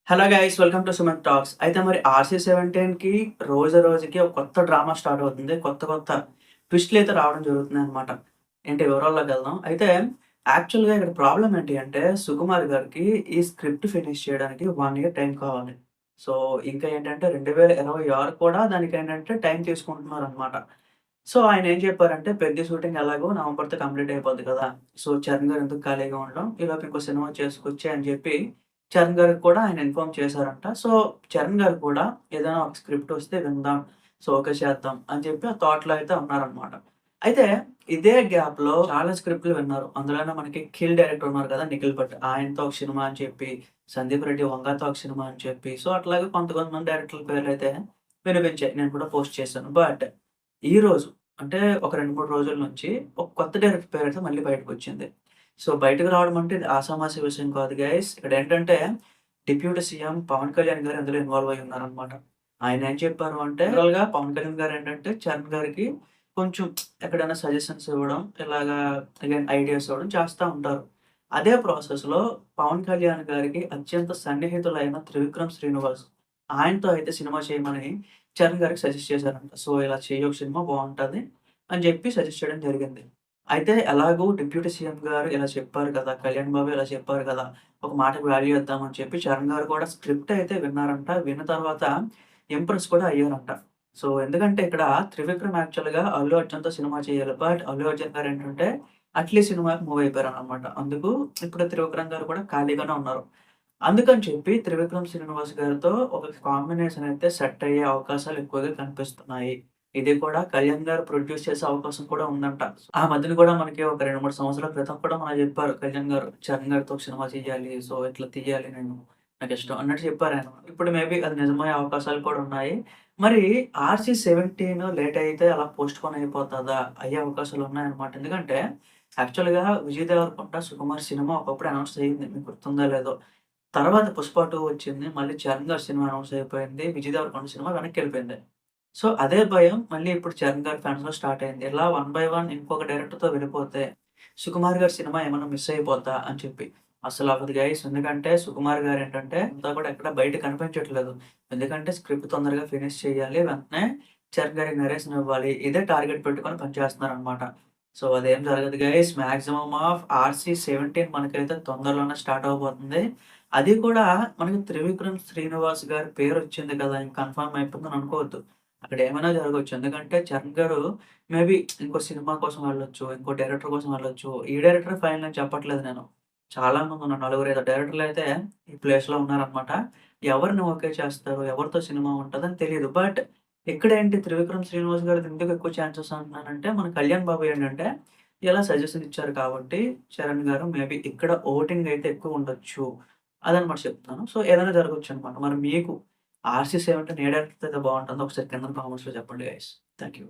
Hello guys welcome to Suman talks. అయితే మరి 'ఆర్‌సీ-17'కి రోజు రోజుకి ఒక కొత్త డ్రామా స్టార్ట్ అవుతుంది. కొత్త కొత్త ట్విస్ట్‌లయితే రావడం జరుగుతున్నాయన్నమాట. ఏంటి వివరాల్లోకి వెళ్దాం. అయితే యాక్చువల్‌గా ఇక్కడ ప్రాబ్లమ్ ఏంటి అంటే సుకుమార్ గారికి ఈ స్క్రిప్ట్ ఫినిష్ చేయడానికి 1 ఇయర్ టైం కావాలి. సో, ఇంకా ఏంటంటే 2026 కూడా దానికేంటంటే టైం తీసుకుంటున్నారన్నమాట. సో, ఆయనేం చెప్పారంటే 'పెద్ది' షూటింగ్ ఎలాగో నవంబర్‌తో కంప్లీట్ అయిపోద్ది కదా! సో, చరణ్ గారు ఎందుకు ఖాళీగా ఉండడం, ఈలోపు ఇంకో సినిమా చేసుకొచ్చేయి అని చెప్పి చరణ్ గారికి కూడా ఆయన ఇన్ఫార్మ్ చేశారంట. సో, చరణ్ గారు కూడా ఏదైనా ఒక స్క్రిప్ట్ వస్తే విందాం. సో, ఓకే చేద్దాం అని చెప్పి ఆ థాట్‌లో అయితే ఉన్నారనమాట. అయితే ఇదే గ్యాప్‌లో చాలా స్క్రిప్ట్‌లు విన్నారు. అందులోనే మనకి 'కిల్' డైరెక్టర్ ఉన్నారు కదా! 'నిఖిల్ భట్' ఆయనతో ఒక సినిమా అని చెప్పి, 'సందీప్ రెడ్డి వంగతో' ఒక సినిమా అని చెప్పి, సో, అట్లాగే కొంతమంది డైరెక్టర్ల పేర్లయితే వినిపించాయి. నేను కూడా పోస్ట్ చేశాను. బట్ ఈరోజు అంటే ఒక 2, 3 రోజుల నుంచి ఒక కొత్త డైరెక్టర్ పేరైతే మళ్ళీ బయటకొచ్చింది. సో, బయటకు రావడం అంటే ఇది ఆషామాషీ విషయం కాదు గైస్. ఇక్కడేంటంటే డిప్యూటీ సీఎం పవన్ కళ్యాణ్ గారు అందులో ఇన్వాల్వ్ అయ్యి ఉన్నారనమాట. ఆయన ఏం చెప్పారు అంటే జనరల్‌గా పవన్ కళ్యాణ్ గారు ఏంటంటే చరణ్ గారికి కొంచెం ఎక్కడైనా సజెషన్స్ ఇవ్వడం, ఇలాగా అగైన్ ఐడియాస్ ఇవ్వడం చేస్తా ఉంటారు. అదే ప్రాసెస్‌లో పవన్ కళ్యాణ్ గారికి అత్యంత సన్నిహితులైన త్రివిక్రమ్ శ్రీనివాస్ ఆయనతో అయితే సినిమా చేయమని చరణ్ గారికి సజెస్ట్ చేశారంట. సో, ఇలా చెయ్యి ఒక సినిమా బావుంటది అని చెప్పి సజెస్ట్ చేయడం జరిగింది. అయితే ఎలాగో డిప్యూటీ సీఎం గారు ఇలా చెప్పారు కదా! కళ్యాణ్ బాబు ఇలా చెప్పారు కదా! ఒక మాటకి వాల్యూ ఇద్దామని చెప్పి చరణ్ గారు కూడా స్క్రిప్ట్ అయితే విన్నారంట. విన్న తర్వాత ఇంప్రెస్ కూడా అయ్యారంట. సో, ఎందుకంటే ఇక్కడ త్రివిక్రమ్ యాక్చువల్‌గా అల్లు అర్జున్‌తో సినిమా చేయాలి. బట్ అల్లు అర్జున్ గారేంటంటే అట్లీ సినిమాకి మూవ్ అయిపోయారనమాట. అందుకు ఇప్పుడు త్రివిక్రమ్ గారు కూడా ఖాళీగానే ఉన్నారు. అందుకని చెప్పి త్రివిక్రమ్ శ్రీనివాస్ గారితో ఒక కాంబినేషన్ అయితే సెట్ అయ్యే అవకాశాలు ఎక్కువగా కనిపిస్తున్నాయి. ఇది కూడా కళ్యాణ్ గారు ప్రొడ్యూస్ చేసే అవకాశం కూడా ఉందంట. ఆ మధ్యన కూడా మనకి ఒక 2, 3 సంవత్సరాల క్రితం కూడా మనకు చెప్పారు కళ్యాణ్ గారు. చరణ్ గారితో ఒక సినిమా చేయాలి. సో, ఇట్లా తీయాలి నేను. నాకిష్టం అన్నట్టు చెప్పారాయన. ఇప్పుడు మేబీ అది నిజమయ్యే అవకాశాలు కూడా ఉన్నాయి. మరి 'ఆర్‌సీ-17' లేట్ అయితే అలా పోస్ట్‌పోన్ అయిపోతదా? అయ్యే అవకాశాలు ఉన్నాయన్నమాట. ఎందుకంటే యాక్చువల్‌గా 'విజయ్ దేవరకొండ', 'సుకుమార్' సినిమా ఒకప్పుడు అనౌన్స్ అయింది. మీకు గుర్తుందో లేదో. తర్వాత 'పుష్ప 2' వచ్చింది. మళ్ళీ 'చరణ్' గారి సినిమా అనౌన్స్ అయిపోయింది. 'విజయ్ దేవరకొండ' సినిమా వెనక్కెళ్ళిపోయింది. సో, అదే భయం మళ్ళీ ఇప్పుడు 'చరణ్' గారి ఫ్యాన్స్‌లో స్టార్ట్ అయింది. ఇలా వన్ బై వన్ ఇంకొక డైరెక్టర్‌తో వెళ్ళిపోతే 'సుకుమార్' గారి సినిమా ఏమన్నా మిస్ అయిపోద్దా అని చెప్పి. అసలు అవ్వదు గైస్. ఎందుకంటే 'సుకుమార్' గారేంటంటే అంతా కూడా ఎక్కడ బయట కనిపించట్లేదు. ఎందుకంటే స్క్రిప్ట్ తొందరగా ఫినిష్ చేయాలి. వెంటనే 'చరణ్' గారికి నరేషన్ ఇవ్వాలి. ఇదే టార్గెట్ పెట్టుకొని పనిచేస్తున్నారనమాట. సో, అదేం జరగదు గైస్. మాక్సిమమ్ ఆఫ్ 'ఆర్‌సీ-17' మనకైతే తొందరలోనే స్టార్ట్ అవ్వబోతుంది. అది కూడా మనకి 'త్రివిక్రమ్ శ్రీనివాస్' గారి పేరొచ్చింది కదా! ఇంక కన్ఫర్మ్ అయిపోయిందని అనుకోవద్దు. అక్కడ ఏమైనా జరగొచ్చు. ఎందుకంటే 'చరణ్' గారు మేబీ ఇంకో సినిమా కోసం వెళ్ళొచ్చు. ఇంకో డైరెక్టర్ కోసం వెళ్ళొచ్చు. ఈ డైరెక్టరే ఫైనల్ అని చెప్పట్లేదు నేను. చాలా మందున్నారు. నలుగురైదుగురు డైరెక్టర్‌లయితే ఈ ప్లేస్‌లో ఉన్నారనమాట. ఎవరిని ఓకే చేస్తారు? ఎవరితో సినిమా ఉంటదని తెలీదు. బట్ ఇక్కడేంటి 'త్రివిక్రమ్ శ్రీనివాస్' గారిది ఎందుకు ఎక్కువ ఛాన్సెస్ అంటున్నానంటే, మన 'కళ్యాణ్ బాబు' ఏంటంటే ఇలా సజెషన్ ఇచ్చారు కాబట్టి 'చరణ్' గారు మేబీ ఇక్కడ ఓటింగ్ అయితే ఎక్కువ ఉండొచ్చు. అదనమాట చెప్తున్నాను. సో, ఏదైనా జరగొచ్చనమాట. మరి మీకు 'ఆర్‌సీ-17' ఏ డైరెక్టర్‌తో అయితే బావుంటుందో ఒకసారి కిందన కామెంట్స్‌లో చెప్పండి గైస్. Thank you.